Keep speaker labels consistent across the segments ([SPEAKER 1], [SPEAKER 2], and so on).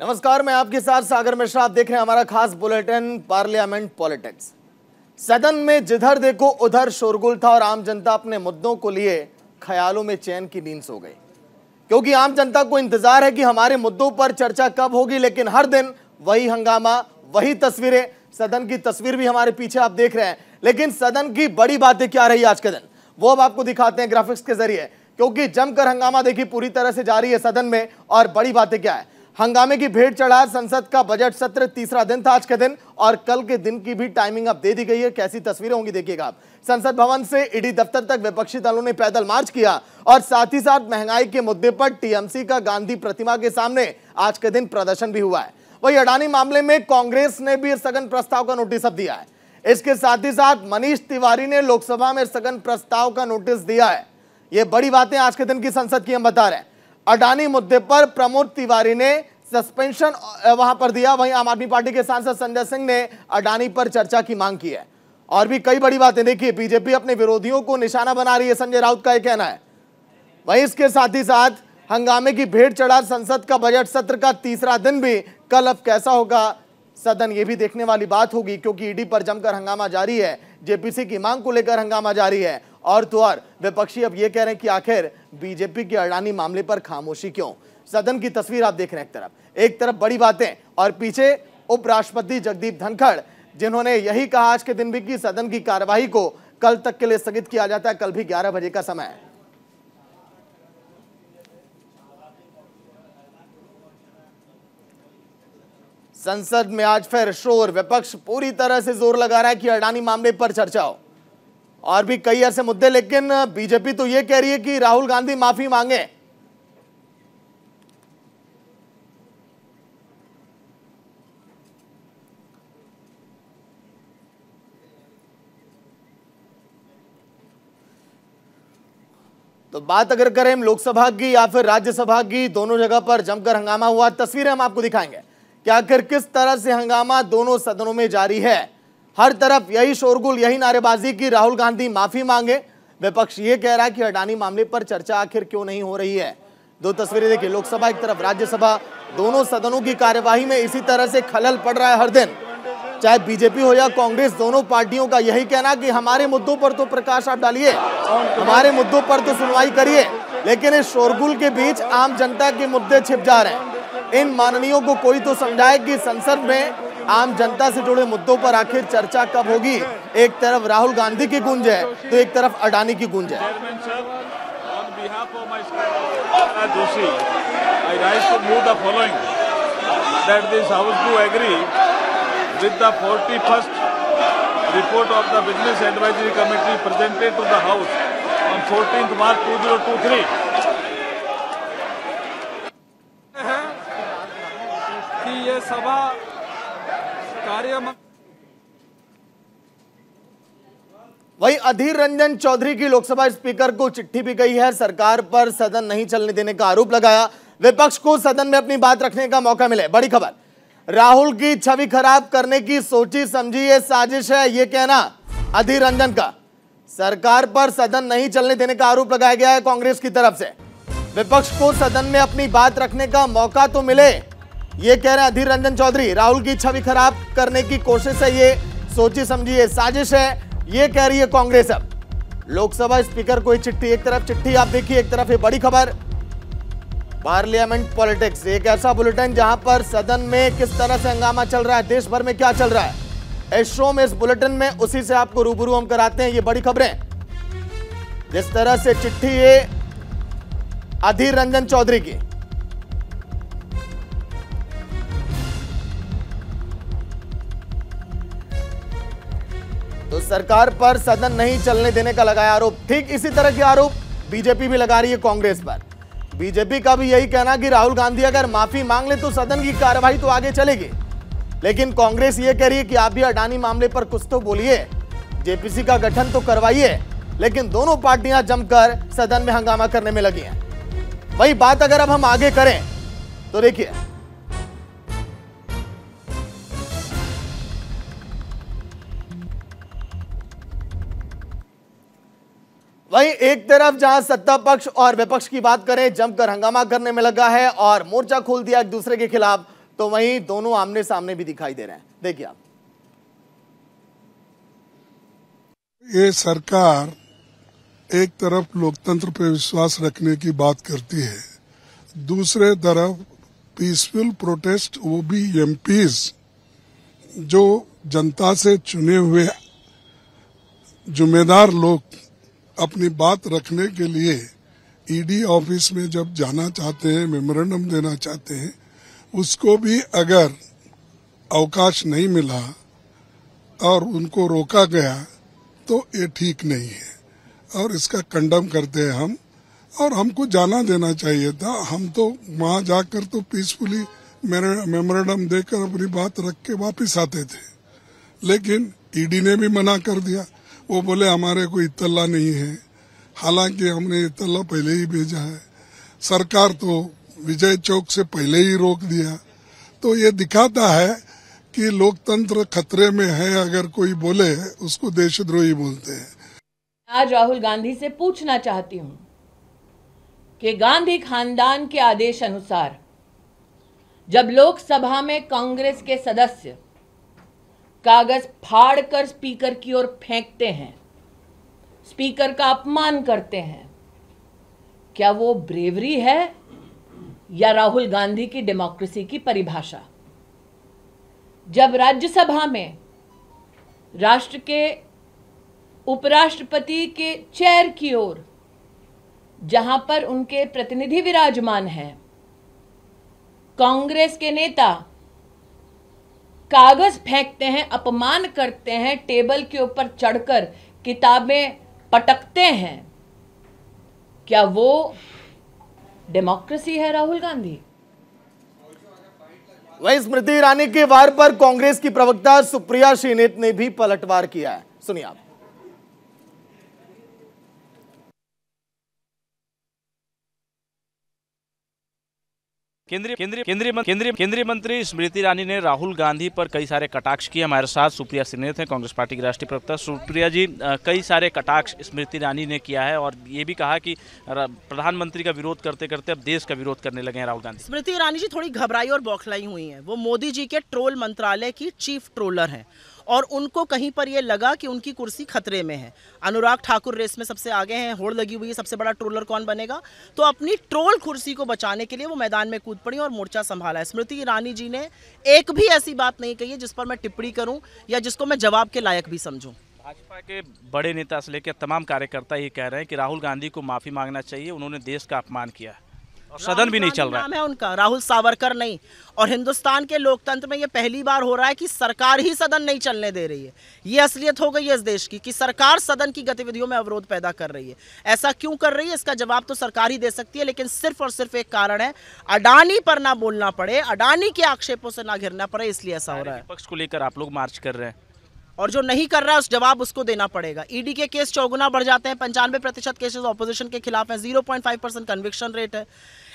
[SPEAKER 1] नमस्कार, मैं आपके साथ सागर मिश्रा। आप देख रहे हैं हमारा खास बुलेटिन पार्लियामेंट पॉलिटिक्स। सदन में जिधर देखो उधर शोरगुल था और आम जनता अपने मुद्दों को लिए ख्यालों में चैन की नींद सो गई, क्योंकि आम जनता को इंतजार है कि हमारे मुद्दों पर चर्चा कब होगी। लेकिन हर दिन वही हंगामा, वही तस्वीरें। सदन की तस्वीर भी हमारे पीछे आप देख रहे हैं, लेकिन सदन की बड़ी बातें क्या रही आज के दिन, वो अब आपको दिखाते हैं ग्राफिक्स के जरिए, क्योंकि जमकर हंगामा देखिए पूरी तरह से जारी है सदन में। और बड़ी बातें क्या है, हंगामे की भेंट चढ़ा संसद का बजट सत्र, तीसरा दिन था आज के दिन, और कल के दिन की भी टाइमिंग अब दे दी गई है। कैसी तस्वीरें होंगी देखिएगा आप। संसद भवन से ईडी दफ्तर तक विपक्षी दलों ने पैदल मार्च किया और साथ ही साथ महंगाई के मुद्दे पर टीएमसी का गांधी प्रतिमा के सामने आज के दिन प्रदर्शन भी हुआ है। वही अडानी मामले में कांग्रेस ने भी स्थगन प्रस्ताव का नोटिस अब दिया है। इसके साथ ही साथ मनीष तिवारी ने लोकसभा में स्थगन प्रस्ताव का नोटिस दिया है। ये बड़ी बातें आज के दिन की संसद की हम बता रहे हैं। अडानी मुद्दे पर प्रमोद तिवारी ने सस्पेंशन वहां पर दिया। वहीं आम आदमी पार्टी के सांसद संजय सिंह ने अडानी पर चर्चा की मांग की है। और भी कई बड़ी बातें देखिए, बीजेपी अपने विरोधियों को निशाना बना रही है, संजय राउत का यह कहना है। वहीं इसके साथ ही साथ हंगामे की भेंट चढ़ा संसद का बजट सत्र का तीसरा दिन भी। कल अब कैसा होगा सदन, ये भी देखने वाली बात होगी, क्योंकि ईडी पर जमकर हंगामा जारी है, जेपीसी की मांग को लेकर हंगामा जारी है। और तो और विपक्षी अब ये कह रहे हैं कि आखिर बीजेपी के अडानी मामले पर खामोशी क्यों। सदन की तस्वीर आप देख रहे हैं, एक तरफ बड़ी बातें और पीछे उपराष्ट्रपति जगदीप धनखड़, जिन्होंने यही कहा आज के दिन भी कि सदन की कार्यवाही को कल तक के लिए स्थगित किया जाता है। कल भी 11 बजे का समय है। संसद में आज फिर शोर, विपक्ष पूरी तरह से जोर लगा रहा है कि अडानी मामले पर चर्चा हो, और भी कई ऐसे मुद्दे। लेकिन बीजेपी तो यह कह रही है कि राहुल गांधी माफी मांगे। तो बात अगर करें लोकसभा की या फिर राज्यसभा की, दोनों जगह पर जमकर हंगामा हुआ। तस्वीरें हम आपको दिखाएंगे कि आखिर किस तरह से हंगामा दोनों सदनों में जारी है। हर तरफ यही शोरगुल, यही नारेबाजी की राहुल गांधी माफी मांगे। विपक्ष ये कह रहा है कि अडानी मामले पर चर्चा आखिर क्यों नहीं हो रही है। दो तस्वीरें देखिए, लोकसभा एक तरफ, राज्यसभा, दोनों सदनों की कार्यवाही में इसी तरह से खलल पड़ रहा है हर दिन। चाहे बीजेपी हो या कांग्रेस, दोनों पार्टियों का यही कहना कि हमारे मुद्दों पर तो प्रकाश आप डालिए, हमारे मुद्दों पर तो सुनवाई करिए। लेकिन इस शोरगुल के बीच आम जनता के मुद्दे छिप जा रहे हैं। इन माननीयों को कोई तो समझाए कि संसद में आम जनता से जुड़े मुद्दों पर आखिर चर्चा कब होगी। एक तरफ राहुल गांधी की गूंज है तो एक तरफ अडानी की गूंज है।
[SPEAKER 2] with the 41st report of the Business Advisory Committee presented to the House on 14th March 2023 कि ये सभा कार्य।
[SPEAKER 1] वही अधीर रंजन चौधरी की लोकसभा स्पीकर को चिट्ठी भी गई है। सरकार पर सदन नहीं चलने देने का आरोप लगाया। विपक्ष को सदन में अपनी बात रखने का मौका मिले। बड़ी खबर, राहुल की छवि खराब करने की सोची समझी ये साजिश है, ये कहना अधीर रंजन का। सरकार पर सदन नहीं चलने देने का आरोप लगाया गया है कांग्रेस की तरफ से। विपक्ष को सदन में अपनी बात रखने का मौका तो मिले, ये कह रहे हैं अधीर रंजन चौधरी। राहुल की छवि खराब करने की कोशिश है, ये सोची समझी ये साजिश है, ये कह रही है कांग्रेस। अब लोकसभा स्पीकर को चिट्ठी, एक तरफ चिट्ठी आप देखिए, एक तरफ ये बड़ी खबर। पार्लियामेंट पॉलिटिक्स, एक ऐसा बुलेटिन जहां पर सदन में किस तरह से हंगामा चल रहा है, देश भर में क्या चल रहा है, इस शो में, इस बुलेटिन में उसी से आपको रूबरू हम कराते हैं। ये बड़ी खबरें, जिस तरह से चिट्ठी ये अधीर रंजन चौधरी की। तो सरकार पर सदन नहीं चलने देने का लगाया आरोप। ठीक इसी तरह के आरोप बीजेपी भी लगा रही है कांग्रेस पर। बीजेपी का भी यही कहना कि राहुल गांधी अगर माफी मांग ले तो सदन की कार्यवाही तो आगे चलेगी। लेकिन कांग्रेस ये कह रही है कि आप भी अडानी मामले पर कुछ तो बोलिए, जेपीसी का गठन तो करवाइए। लेकिन दोनों पार्टियां जमकर सदन में हंगामा करने में लगी हैं। वही बात अगर अब हम आगे करें तो देखिए, वहीं एक तरफ जहां सत्ता पक्ष और विपक्ष की बात करें, जमकर हंगामा करने में लगा है और मोर्चा खोल दिया एक दूसरे के खिलाफ। तो वहीं दोनों आमने सामने भी दिखाई दे रहे हैं। देखिए आप।
[SPEAKER 3] ये सरकार एक तरफ लोकतंत्र पर विश्वास रखने की बात करती है, दूसरे तरफ पीसफुल प्रोटेस्ट, वो भी एमपीज जो जनता से चुने हुए जिम्मेदार लोग अपनी बात रखने के लिए ईडी ऑफिस में जब जाना चाहते हैं, मेमोरेंडम देना चाहते हैं, उसको भी अगर अवकाश नहीं मिला और उनको रोका गया तो ये ठीक नहीं है और इसका कंडम करते हैं हम। और हमको जाना देना चाहिए था, हम तो वहां जाकर तो पीसफुली मेमोरेंडम देकर अपनी बात रख के वापिस आते थे, लेकिन ईडी ने भी मना कर दिया। वो बोले हमारे को इत्तला नहीं है, हालांकि हमने इत्तला पहले ही भेजा है। सरकार तो विजय चौक से पहले ही रोक दिया। तो ये दिखाता है कि लोकतंत्र खतरे में है, अगर कोई बोले उसको देशद्रोही बोलते हैं।
[SPEAKER 4] आज राहुल गांधी से पूछना चाहती हूं कि गांधी खानदान के आदेश अनुसार जब लोकसभा में कांग्रेस के सदस्य कागज फाड़कर स्पीकर की ओर फेंकते हैं, स्पीकर का अपमान करते हैं, क्या वो ब्रेवरी है या राहुल गांधी की डेमोक्रेसी की परिभाषा? जब राज्यसभा में राष्ट्र के उपराष्ट्रपति के चेयर की ओर, जहां पर उनके प्रतिनिधि विराजमान हैं, कांग्रेस के नेता कागज फेंकते हैं, अपमान करते हैं, टेबल के ऊपर चढ़कर किताबें पटकते हैं, क्या वो डेमोक्रेसी है राहुल गांधी?
[SPEAKER 1] वहीं स्मृति ईरानी के वार पर कांग्रेस की प्रवक्ता सुप्रिया श्रीनेत ने भी पलटवार किया है। सुनिए आप।
[SPEAKER 5] केंद्रीय मंत्री स्मृति ईरानी ने राहुल गांधी पर कई सारे कटाक्ष किए। हमारे साथ सुप्रिया श्रीनेत हैं, कांग्रेस पार्टी की राष्ट्रीय प्रवक्ता। सुप्रिया जी, कई सारे कटाक्ष स्मृति ईरानी ने किया है और ये भी कहा कि प्रधानमंत्री का विरोध करते करते अब देश का विरोध करने लगे हैं राहुल गांधी।
[SPEAKER 6] स्मृति ईरानी जी थोड़ी घबराई और बौखलाई हुई हैं। वो मोदी जी के ट्रोल मंत्रालय की चीफ ट्रोलर हैं और उनको कहीं पर ये लगा कि उनकी कुर्सी खतरे में है। अनुराग ठाकुर रेस में सबसे आगे हैं, होड़ लगी हुई है सबसे बड़ा ट्रोलर कौन बनेगा। तो अपनी ट्रोल कुर्सी को बचाने के लिए वो मैदान में कूद पड़ी और मोर्चा संभाला है। स्मृति ईरानी जी ने एक भी ऐसी बात नहीं कही है जिस पर मैं टिप्पणी करूं या जिसको मैं जवाब के लायक भी समझूं।
[SPEAKER 5] भाजपा के बड़े नेता से लेकर तमाम कार्यकर्ता ये कह रहे हैं कि राहुल गांधी को माफी मांगना चाहिए, उन्होंने देश का अपमान किया है और सदन भी नहीं चल रहा है।
[SPEAKER 6] नाम है उनका, राहुल सावरकर नहीं। और हिंदुस्तान के लोकतंत्र में ये पहली बार हो रहा है कि सरकार ही सदन नहीं चलने दे रही है। ये असलियत हो गई है इस देश की कि सरकार सदन की गतिविधियों में अवरोध पैदा कर रही है। ऐसा क्यों कर रही है इसका जवाब तो सरकार ही दे सकती है, लेकिन सिर्फ और सिर्फ एक कारण है, अडानी पर ना बोलना पड़े, अडानी के आक्षेपों से ना घिरना पड़े, इसलिए ऐसा हो रहा है।
[SPEAKER 5] विपक्ष को लेकर आप लोग मार्च कर रहे हैं
[SPEAKER 6] और जो नहीं कर रहा है उस जवाब उसको देना पड़ेगा। ईडी के केस 4 गुना बढ़ जाते हैं, 95% केसेस ऑपोजिशन के खिलाफ हैं, 0.5% कन्विक्शन रेट है।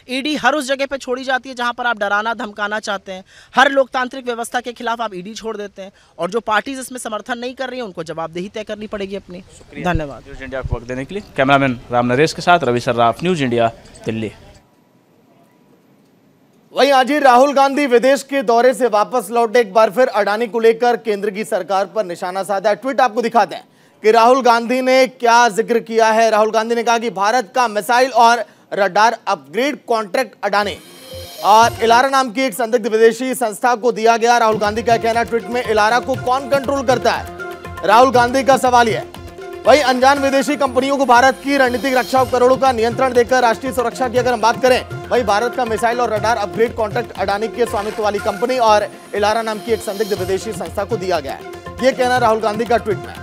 [SPEAKER 6] ईडी हर उस जगह पे छोड़ी जाती है जहां पर आप डराना धमकाना चाहते हैं। हर लोकतांत्रिक व्यवस्था के खिलाफ आप ईडी छोड़ देते हैं और जो पार्टीज इसमें समर्थन नहीं कर रही है उनको जवाबदेही तय करनी पड़ेगी अपनी। धन्यवाद
[SPEAKER 5] न्यूज इंडिया को वक्त देने के लिए। कैमरामैन राम नरेश के साथ रवि सर्राफ, न्यूज इंडिया, दिल्ली।
[SPEAKER 1] वहीं आज ही राहुल गांधी विदेश के दौरे से वापस लौटे। एक बार फिर अडानी को लेकर केंद्र की सरकार पर निशाना साधा। ट्वीट आपको दिखाते हैं कि राहुल गांधी ने क्या जिक्र किया है। राहुल गांधी ने कहा कि भारत का मिसाइल और रडार अपग्रेड कॉन्ट्रैक्ट अडानी और इलारा नाम की एक संदिग्ध विदेशी संस्था को दिया गया। राहुल गांधी का कहना, ट्वीट में, इलारा को कौन कंट्रोल करता है? राहुल गांधी का सवाल यह है। वहीं अनजान विदेशी कंपनियों को भारत की रणनीतिक रक्षा उपकरणों का नियंत्रण देकर राष्ट्रीय सुरक्षा की अगर हम बात करें, वहीं भारत का मिसाइल और रडार अपग्रेड कॉन्ट्रैक्ट अडानी के स्वामित्व वाली कंपनी और इलारा नाम की एक संदिग्ध विदेशी संस्था को दिया गया है। यह कहना राहुल गांधी का ट्वीट में।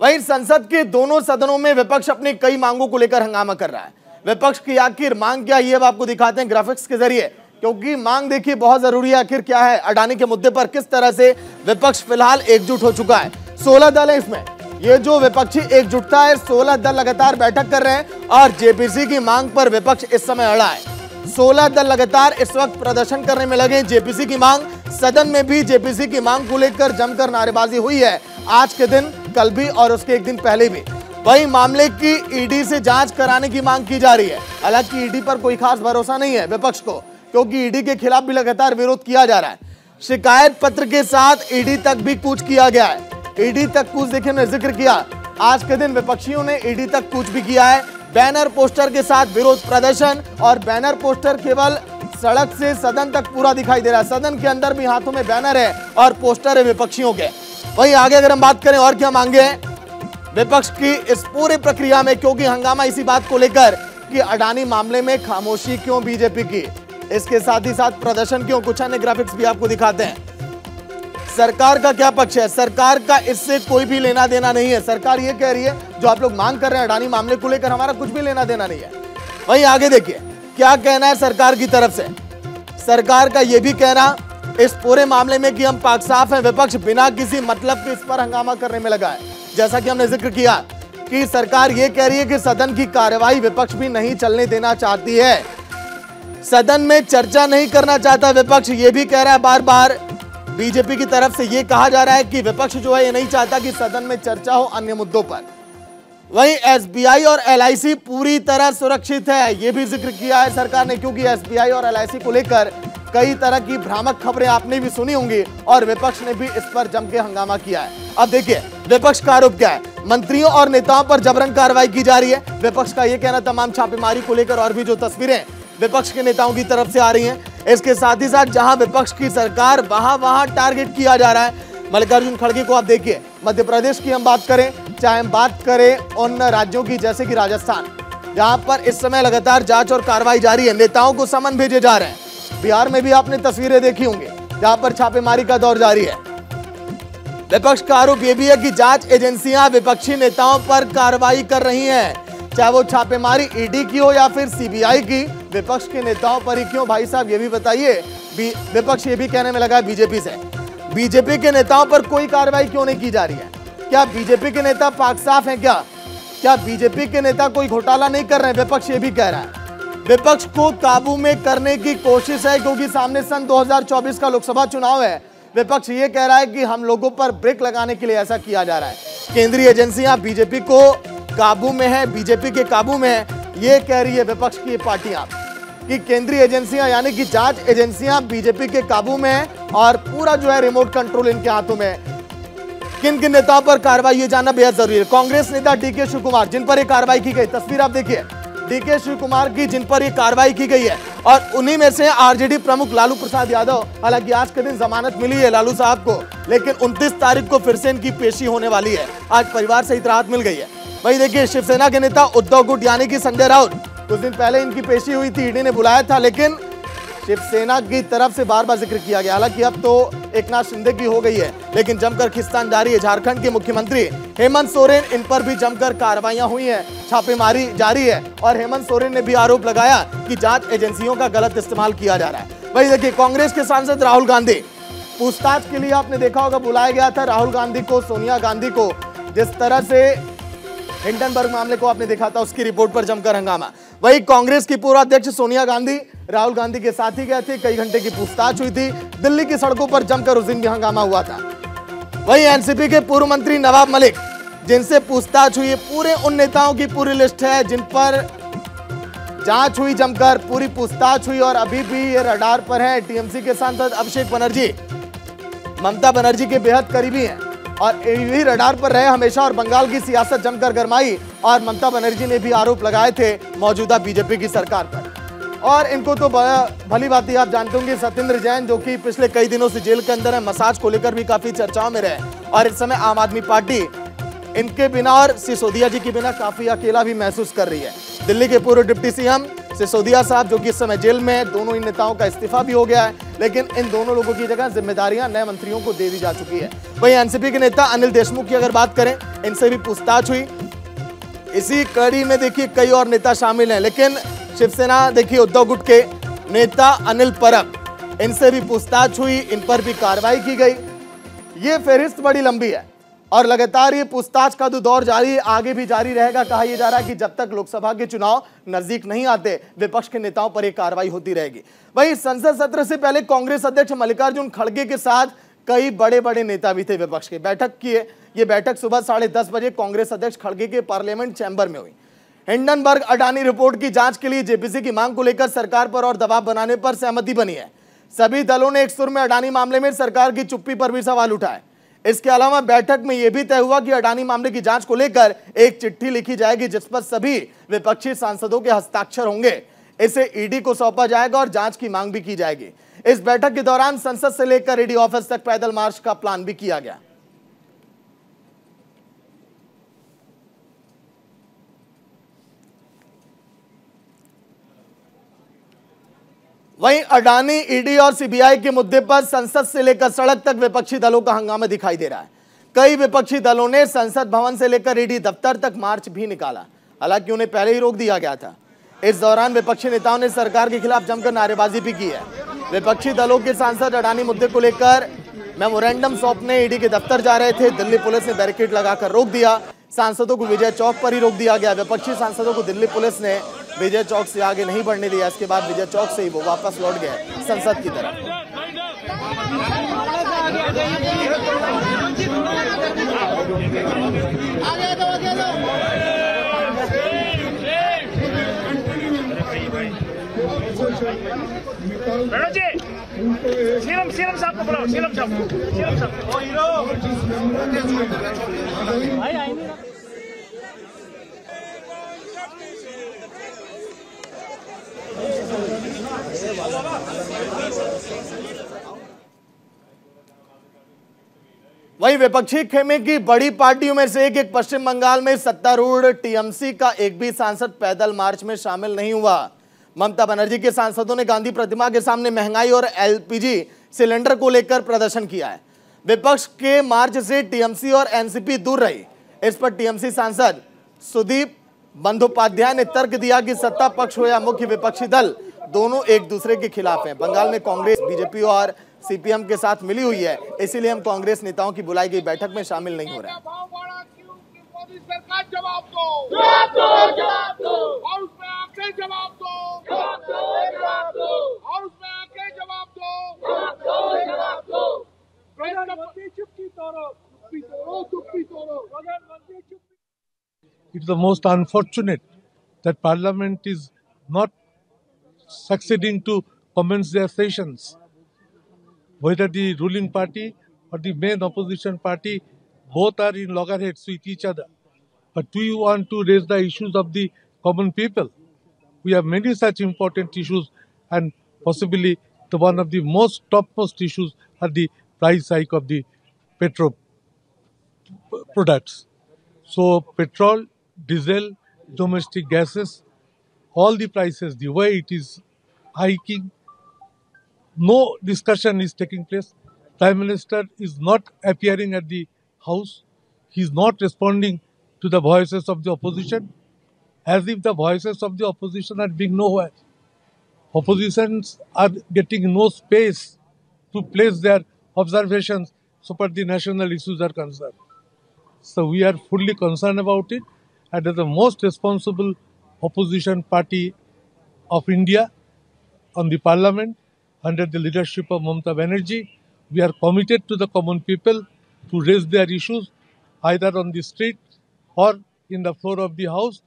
[SPEAKER 1] वहीं संसद के दोनों सदनों में विपक्ष अपनी कई मांगों को लेकर हंगामा कर रहा है। विपक्ष की आखिर मांग क्या, ये अब आपको दिखाते हैं ग्राफिक्स के जरिए, क्योंकि मांग देखिए बहुत जरूरी है। आखिर क्या है, अडानी के मुद्दे पर किस तरह से विपक्ष फिलहाल एकजुट हो चुका है। 16 दल है इसमें, ये जो विपक्षी एकजुटता है, 16 दल लगातार बैठक कर रहे हैं और जेपीसी की मांग पर विपक्ष इस समय अड़ा है। 16 दल लगातार इस वक्त प्रदर्शन करने में लगे जेपीसी की मांग। सदन में भी जेपीसी की मांग को लेकर जमकर नारेबाजी हुई है आज के दिन, कल भी और उसके एक दिन पहले भी। वही मामले की ईडी से जांच कराने की मांग की जा रही है। हालांकि ईडी पर कोई खास भरोसा नहीं है विपक्ष को, क्योंकि ईडी के खिलाफ भी लगातार विरोध किया जा रहा है। शिकायत पत्र के साथ ईडी तक भी कूच किया गया है। ईडी तक कूच देखिए, हमने जिक्र किया आज के दिन विपक्षियों ने ईडी तक कूच भी किया है। बैनर पोस्टर के साथ विरोध प्रदर्शन, और बैनर पोस्टर केवल सड़क से सदन तक पूरा दिखाई दे रहा है। सदन के अंदर भी हाथों में बैनर है और पोस्टर है विपक्षियों के। वहीं आगे अगर हम बात करें और क्या मांगे हैं विपक्ष की इस पूरी प्रक्रिया में, क्योंकि हंगामा इसी बात को लेकर कि अडानी मामले में खामोशी क्यों बीजेपी की, इसके साथ ही साथ प्रदर्शन क्यों। कुछ अन्य ग्राफिक्स भी आपको दिखाते हैं। सरकार का क्या पक्ष है? सरकार का इससे कोई भी लेना देना नहीं है। सरकार ये कह रही है जो आप लोग मांग कर रहे हैं अडानी मामले को लेकर, हमारा कुछ भी लेना देना नहीं है। वहीं आगे देखिए क्या कहना है सरकार की तरफ से। सरकार का यह भी कहना इस पूरे मामले में कि हम पाक साफ हैं, विपक्ष बिना किसी मतलब के इस पर हंगामा करने में लगा है। जैसा कि हमने जिक्र किया कि सरकार ये कह रही है कि सदन की कार्यवाही विपक्ष भी नहीं चलने देना चाहती है, सदन में चर्चा नहीं करना चाहता विपक्ष। ये भी कह रहा है बार बार, बीजेपी की तरफ से ये कहा जा रहा है कि विपक्ष जो है ये नहीं चाहता कि सदन में चर्चा हो अन्य मुद्दों पर। वहीं एसबीआई और एलआईसी पूरी तरह सुरक्षित है, ये भी जिक्र किया है सरकार ने, क्योंकि एसबीआई और एलआईसी को लेकर कई तरह की भ्रामक खबरें आपने भी सुनी होंगी और विपक्ष ने भी इस पर जम के हंगामा किया है। अब देखिए विपक्ष का आरोप क्या है, मंत्रियों और नेताओं पर जबरन कार्रवाई की जा रही है। विपक्ष का यह कहना तमाम छापेमारी को लेकर और भी जो तस्वीरें विपक्ष के नेताओं की तरफ से आ रही हैं, इसके साथ ही साथ जहां विपक्ष की सरकार वहां टारगेट किया जा रहा है। मल्लिकार्जुन खड़गे को आप देखिए, मध्य प्रदेश की हम बात करें, चाहे हम बात करें उन राज्यों की जैसे कि राजस्थान, जहां पर इस समय लगातार जांच और कार्रवाई जारी है, नेताओं को समन भेजे जा रहे हैं। बिहार में भी आपने तस्वीरें देखी होंगी जहां पर छापेमारी का दौर जारी है। विपक्ष का आरोप यह भी है कि जांच एजेंसियां विपक्षी नेताओं पर कार्रवाई कर रही हैं, चाहे वो छापेमारी ईडी की हो या फिर सीबीआई की, विपक्ष के नेताओं पर ही क्यों? भाई साहब ये भी बताइए। विपक्ष ये भी कहने में लगा बीजेपी से, बीजेपी के नेताओं पर कोई कार्रवाई क्यों नहीं की जा रही है? क्या बीजेपी के नेता पाक साफ हैं? क्या बीजेपी के नेता कोई घोटाला नहीं कर रहे हैं? विपक्ष ये भी कह रहा है। विपक्ष को काबू में करने की कोशिश है, क्योंकि सामने सन 2024 का लोकसभा चुनाव है। विपक्ष ये कह रहा है कि हम लोगों पर ब्रेक लगाने के लिए ऐसा किया जा रहा है। केंद्रीय एजेंसियां बीजेपी को काबू में है, बीजेपी के काबू में है, ये कह रही है विपक्ष की पार्टियां कि केंद्रीय एजेंसियां यानी कि जांच एजेंसियां बीजेपी के काबू में है और पूरा जो है रिमोट कंट्रोल इनके हाथों में है। किन किन नेताओं पर कार्रवाई ये जानना बेहद जरूरी है। कांग्रेस नेता डीके शिव कुमार, जिन पर यह कार्रवाई की गई, तस्वीर आप देखिए डीके शिव कुमार की, जिन पर यह कार्रवाई की गई है, और उन्हीं में से आरजेडी प्रमुख लालू प्रसाद यादव। हालांकि आज के दिन जमानत मिली है लालू साहब को, लेकिन 29 तारीख को फिर से इनकी पेशी होने वाली है। आज परिवार सहित राहत मिल गई है। वही देखिए शिवसेना के नेता उद्धव गुट यानी कि संजय राउत, कुछ दिन पहले इनकी पेशी हुई थी, ईडी ने बुलाया था, लेकिन शिवसेना की तरफ से बार बार जिक्र किया गया। हालांकि अब तो एकनाथ शिंदे की हो गई है, लेकिन जमकर खिंचातान जारी है। झारखंड के मुख्यमंत्री हेमंत सोरेन, इन पर भी जमकर कार्रवाइयां हुई हैं, छापेमारी जारी है, और हेमंत सोरेन ने भी आरोप लगाया कि जांच एजेंसियों का गलत इस्तेमाल किया जा रहा है। वही देखिए कांग्रेस के सांसद राहुल गांधी, पूछताछ के लिए आपने देखा होगा बुलाया गया था राहुल गांधी को, सोनिया गांधी को। जिस तरह से हिंडनबर्ग मामले को आपने देखा था, उसकी रिपोर्ट पर जमकर हंगामा। वही कांग्रेस की पूर्व अध्यक्ष सोनिया गांधी राहुल गांधी के साथ ही गए थे, कई घंटे की पूछताछ हुई थी, दिल्ली की सड़कों पर जमकर उस दिन भी हंगामा हुआ था। वही एनसीपी के पूर्व मंत्री नवाब मलिक, जिनसे पूछताछ हुई, पूरे उन नेताओं की पूरी लिस्ट है जिन पर जांच हुई, जमकर पूरी पूछताछ हुई, और अभी भी ये रडार पर है। टीएमसी के सांसद अभिषेक बनर्जी ममता बनर्जी के बेहद करीबी हैं और यही रडार पर रहे हमेशा, और बंगाल की सियासत जमकर गरमाई, और ममता बनर्जी ने भी आरोप लगाए थे मौजूदा बीजेपी की सरकार पर। और इनको तो भली बात ही आप जानते होंगे, सत्येंद्र जैन, जो कि पिछले कई दिनों से जेल के अंदर है, मसाज को लेकर भी काफी चर्चाओं में रहे, और इस समय आम आदमी पार्टी इनके बिना और सिसोदिया जी के बिना काफी अकेला भी महसूस कर रही है। दिल्ली के पूर्व डिप्टी सीएम सिसोदिया साहब, जो कि इस समय जेल में है, दोनों इन नेताओं का इस्तीफा भी हो गया है, लेकिन इन दोनों लोगों की जगह जिम्मेदारियां नए मंत्रियों को दे दी जा चुकी है। वहीं एनसीपी के नेता अनिल देशमुख की अगर बात करें, इनसे भी पूछताछ हुई। इसी कड़ी में देखिए कई और नेता शामिल हैं, लेकिन शिवसेना देखिए उद्धव गुट के नेता अनिल परब, इनसे भी पूछताछ हुई, इन पर भी कार्रवाई की गई। ये फहरिस्त बड़ी लंबी है और लगातार ये पूछताछ का जो दौर जारी आगे भी जारी रहेगा। कहा यह जा रहा है कि जब तक लोकसभा के चुनाव नजदीक नहीं आते, विपक्ष के नेताओं पर यह कार्रवाई होती रहेगी। वहीं संसद सत्र से पहले कांग्रेस अध्यक्ष मल्लिकार्जुन खड़गे के साथ कई बड़े बड़े नेता भी थे विपक्ष के। ये बैठक सुबह 10:30 बजे कांग्रेस अध्यक्ष खड़गे के पार्लियामेंट चैंबर में हुई। हिंडनबर्ग अडानी रिपोर्ट की जांच के लिए जेपीसी की मांग को लेकर सरकार पर और दबाव बनाने पर सहमति बनी है। सभी दलों ने एक सुर में अडानी मामले में सरकार की चुप्पी पर भी सवाल उठाए। इसके अलावा बैठक में यह भी तय हुआ कि अडानी मामले की जांच को लेकर एक चिट्ठी लिखी जाएगी जिस पर सभी विपक्षी सांसदों के हस्ताक्षर होंगे। इसे ईडी को सौंपा जाएगा और जांच की मांग भी की जाएगी। इस बैठक के दौरान संसद से लेकर ईडी ऑफिस तक पैदल मार्च का प्लान भी किया गया। वहीं अडानी, ईडी और सीबीआई के मुद्दे पर संसद से लेकर सड़क तक विपक्षी दलों का हंगामा दिखाई दे रहा है। कई विपक्षी दलों ने संसद भवन से लेकर ईडी दफ्तर तक मार्च भी निकाला, हालांकि उन्हें पहले ही रोक दिया गया था। इस दौरान विपक्षी नेताओं ने सरकार के खिलाफ जमकर नारेबाजी भी की है। विपक्षी दलों के सांसद अडानी मुद्दे को लेकर मेमोरेंडम सौंपने ईडी के दफ्तर जा रहे थे। दिल्ली पुलिस ने बैरिकेड लगाकर रोक दिया। सांसदों को विजय चौक पर ही रोक दिया गया। विपक्षी सांसदों को दिल्ली पुलिस ने विजय चौक से आगे नहीं बढ़ने दिया। इसके बाद विजय चौक से ही वो वापस लौट गए संसद की तरफ।
[SPEAKER 7] सीएम साहब को बुलाओ, सीएम साहब
[SPEAKER 1] वहीं विपक्षी खेमे की बड़ी पार्टियों में से एक पश्चिम बंगाल में सत्तारूढ़ टीएमसी का एक भी सांसद पैदल मार्च में शामिल नहीं हुआ। ममता बनर्जी के सांसदों ने गांधी प्रतिमा के सामने महंगाई और एलपीजी सिलेंडर को लेकर प्रदर्शन किया है। विपक्ष के मार्च से टीएमसी और एनसीपी दूर रही। इस पर टीएमसी सांसद सुदीप बंदोपाध्याय ने तर्क दिया कि सत्ता पक्ष हो या मुख्य विपक्षी दल, दोनों एक दूसरे के खिलाफ हैं। बंगाल में कांग्रेस बीजेपी और सीपीएम के साथ मिली हुई है, इसीलिए हम कांग्रेस नेताओं की बुलाई गई बैठक में शामिल नहीं हो रहे हैं।
[SPEAKER 8] It's the most unfortunate that Parliament is not succeeding to commence their sessions. Whether the ruling party or the main opposition party, both are in loggerheads with each other. But we want to raise the issues of the common people. We have many such important issues, and possibly one of the topmost issues are the price hike of the petrol products. So petrol, diesel, domestic gases, all the prices, the way it is hiking, no discussion is taking place. Prime Minister is not appearing at the House. He is not responding to the voices of the opposition, as if the voices of the opposition are being nowhere. Oppositions are getting no space to place their observations so far the national issues are concerned. So we are fully concerned about it, and as the most responsible opposition party of India on the Parliament, under the leadership of Mamata Banerjee, we are committed to the common people to raise their issues either on the street or in the floor of the House.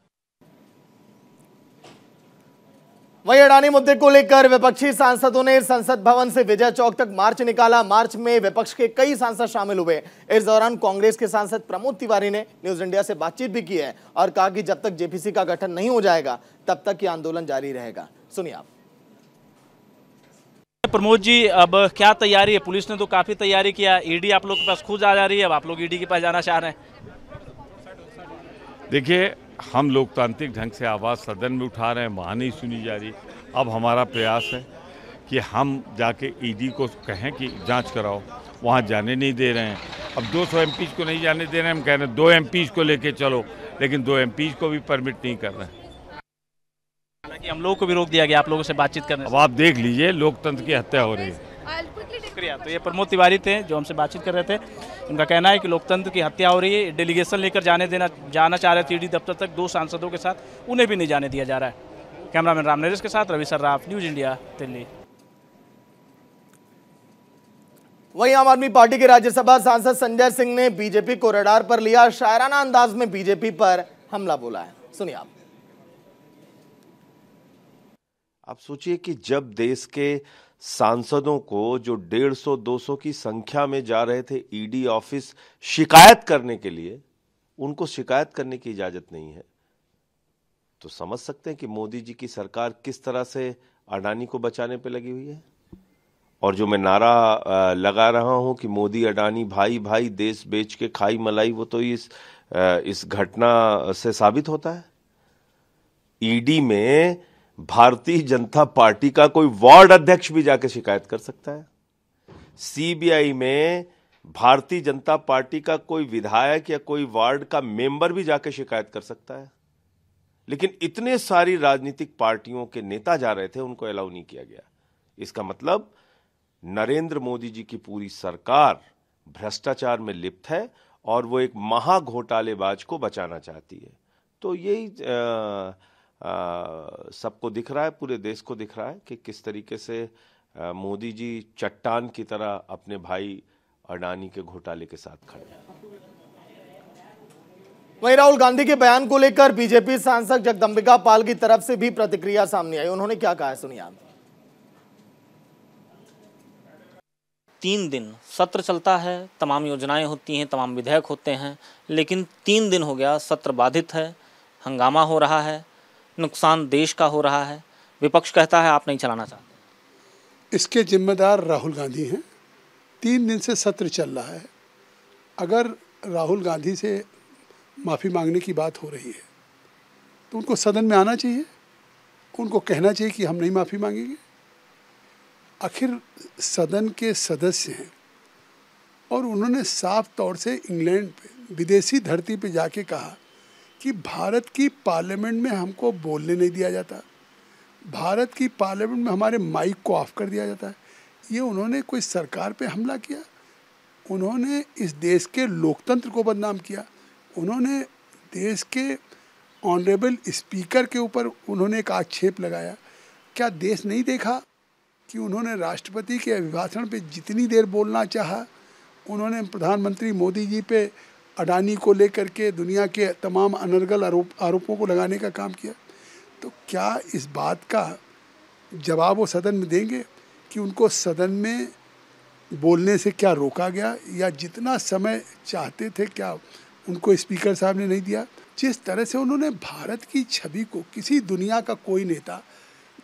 [SPEAKER 1] वहीं अडानी मुद्दे को लेकर विपक्षी सांसदों ने संसद भवन से विजय चौक तक मार्च निकाला। मार्च में विपक्ष के कई सांसद शामिल हुए। इस दौरान कांग्रेस के सांसद प्रमोद तिवारी ने न्यूज इंडिया से बातचीत भी की है और कहा कि जब तक जेपीसी का गठन नहीं हो जाएगा तब तक ये आंदोलन जारी रहेगा। सुनिए आप।
[SPEAKER 5] प्रमोद जी, अब क्या तैयारी है? पुलिस ने तो काफी तैयारी किया, ईडी आप लोग के पास खुद आ जा रही है, अब आप लोग ईडी के पास जाना चाह रहे हैं।
[SPEAKER 2] देखिए, हम लोकतांत्रिक ढंग से आवाज़ सदन में उठा रहे हैं, वहाँ नहीं सुनी जा रही। अब हमारा प्रयास है कि हम जाके ईडी को कहें कि जांच कराओ, वहाँ जाने नहीं दे रहे हैं। अब 200 एमपीज को नहीं जाने दे रहे हैं, हम कह रहे हैं 2 एमपीज को लेके चलो, लेकिन 2 एमपीज को भी परमिट नहीं कर रहे हैं।
[SPEAKER 5] हालांकि हम लोगों को भी रोक दिया गया आप लोगों से बातचीत करने से।
[SPEAKER 2] अब आप देख लीजिए, लोकतंत्र की हत्या हो रही है।
[SPEAKER 5] शुक्रिया। तो ये प्रमोद तिवारी थे जो हमसे बातचीत कर रहे थे। उनका कहना है कि लोकतंत्र की हत्या हो रही है। डेलीगेशन लेकर जाना चाह रहे थे ईडी दफ्तर तक 2 सांसदों के साथ, उन्हें भी नहीं जाने दिया जा रहा है। कैमरामैन राम नरेश के साथ रवि सर्राफ, न्यूज इंडिया, दिल्ली।
[SPEAKER 1] वहीं आम आदमी पार्टी के राज्यसभा सांसद संजय सिंह ने बीजेपी को रडार पर लिया, शायराना अंदाज में बीजेपी पर हमला बोला है। सुनिए
[SPEAKER 9] आप सोचिए कि जब देश के सांसदों को जो 150-200 की संख्या में जा रहे थे ईडी ऑफिस शिकायत करने के लिए, उनको शिकायत करने की इजाजत नहीं है, तो समझ सकते हैं कि मोदी जी की सरकार किस तरह से अडानी को बचाने पे लगी हुई है। और जो मैं नारा लगा रहा हूं कि मोदी अडानी भाई भाई देश बेच के खाई मलाई, वो तो इस घटना से साबित होता है। ईडी में भारतीय जनता पार्टी का कोई वार्ड अध्यक्ष भी जाके शिकायत कर सकता है। सीबीआई में भारतीय जनता पार्टी का कोई विधायक या कोई वार्ड का मेंबर भी जाके शिकायत कर सकता है। लेकिन इतने सारी राजनीतिक पार्टियों के नेता जा रहे थे, उनको अलाउ नहीं किया गया। इसका मतलब नरेंद्र मोदी जी की पूरी सरकार भ्रष्टाचार में लिप्त है और वो एक महाघोटालेबाज को बचाना चाहती है। तो यही सबको दिख रहा है, पूरे देश को दिख रहा है कि किस तरीके से मोदी जी चट्टान की तरह अपने भाई अडानी के घोटाले के साथ खड़े हैं।
[SPEAKER 1] वहीं राहुल गांधी के बयान को लेकर बीजेपी सांसद जगदंबिका पाल की तरफ से भी प्रतिक्रिया सामने आई। उन्होंने क्या कहा है, सुनिए आप।
[SPEAKER 10] 3 दिन सत्र चलता है, तमाम योजनाएं होती हैं, तमाम विधेयक होते हैं, लेकिन 3 दिन हो गया सत्र बाधित है, हंगामा हो रहा है, नुकसान देश का हो रहा है। विपक्ष कहता है आप नहीं चलाना चाहते।
[SPEAKER 11] इसके जिम्मेदार राहुल गांधी हैं। 3 दिन से सत्र चल रहा है। अगर राहुल गांधी से माफ़ी मांगने की बात हो रही है तो उनको सदन में आना चाहिए, उनको कहना चाहिए कि हम नहीं माफ़ी मांगेंगे। आखिर सदन के सदस्य हैं और उन्होंने साफ तौर से इंग्लैंड पे, विदेशी धरती पे जाके कहा कि भारत की पार्लियामेंट में हमको बोलने नहीं दिया जाता, भारत की पार्लियामेंट में हमारे माइक को ऑफ कर दिया जाता है। ये उन्होंने कोई सरकार पे हमला किया, उन्होंने इस देश के लोकतंत्र को बदनाम किया, उन्होंने देश के ऑनरेबल स्पीकर के ऊपर उन्होंने एक आक्षेप लगाया। क्या देश नहीं देखा कि उन्होंने राष्ट्रपति के अभिभाषण पे जितनी देर बोलना चाहा, उन्होंने प्रधानमंत्री मोदी जी पे अडानी को लेकर के दुनिया के तमाम अनर्गल आरोपों को लगाने का काम किया। तो क्या इस बात का जवाब वो सदन में देंगे कि उनको सदन में बोलने से क्या रोका गया, या जितना समय चाहते थे क्या उनको स्पीकर साहब ने नहीं दिया? जिस तरह से उन्होंने भारत की छवि को, किसी दुनिया का कोई नेता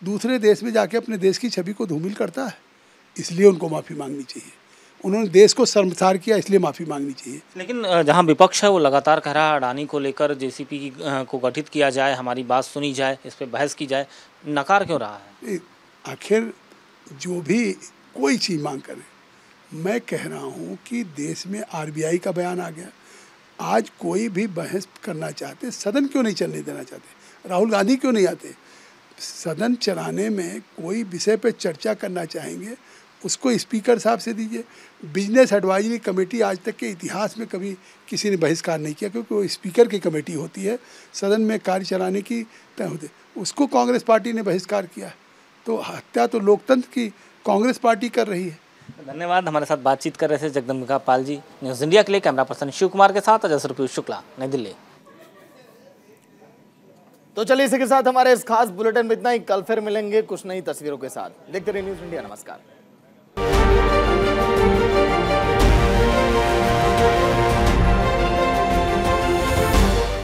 [SPEAKER 11] दूसरे देश में जाके अपने देश की छवि को धूमिल करता है, इसलिए उनको माफ़ी मांगनी चाहिए। उन्होंने देश को शर्मसार किया, इसलिए माफ़ी मांगनी चाहिए।
[SPEAKER 10] लेकिन जहां विपक्ष है वो लगातार कह रहा है अडानी को लेकर जेसीपी को गठित किया जाए, हमारी बात सुनी जाए, इस पर बहस की जाए, नकार क्यों रहा है?
[SPEAKER 11] आखिर जो भी कोई चीज़ मांग करे, मैं कह रहा हूँ कि देश में आरबीआई का बयान आ गया। आज कोई भी बहस करना चाहते, सदन क्यों नहीं चलने देना चाहते? राहुल गांधी क्यों नहीं आते? सदन चलाने में कोई विषय पर चर्चा करना चाहेंगे, उसको स्पीकर साहब से दीजिए। बिजनेस एडवाइजरी कमेटी आज तक के इतिहास में कभी किसी ने बहिष्कार नहीं किया, क्योंकि वो स्पीकर की कमेटी होती है, सदन में कार्य चलाने की तय होती है। उसको कांग्रेस पार्टी ने बहिष्कार किया। तो हत्या तो लोकतंत्र की कांग्रेस पार्टी कर रही है।
[SPEAKER 10] धन्यवाद। हमारे साथ बातचीत कर रहे थे जगदंबिका पाल जी। न्यूज़ इंडिया के लिए कैमरा पर्सन शिव कुमार के साथ अजय पीयूष शुक्ला, नई दिल्ली।
[SPEAKER 1] तो चलिए इसी के साथ हमारे इस खास बुलेटिन में इतना ही। कल फिर मिलेंगे कुछ नई तस्वीरों के साथ। देखते रहिए न्यूज़ इंडिया। नमस्कार।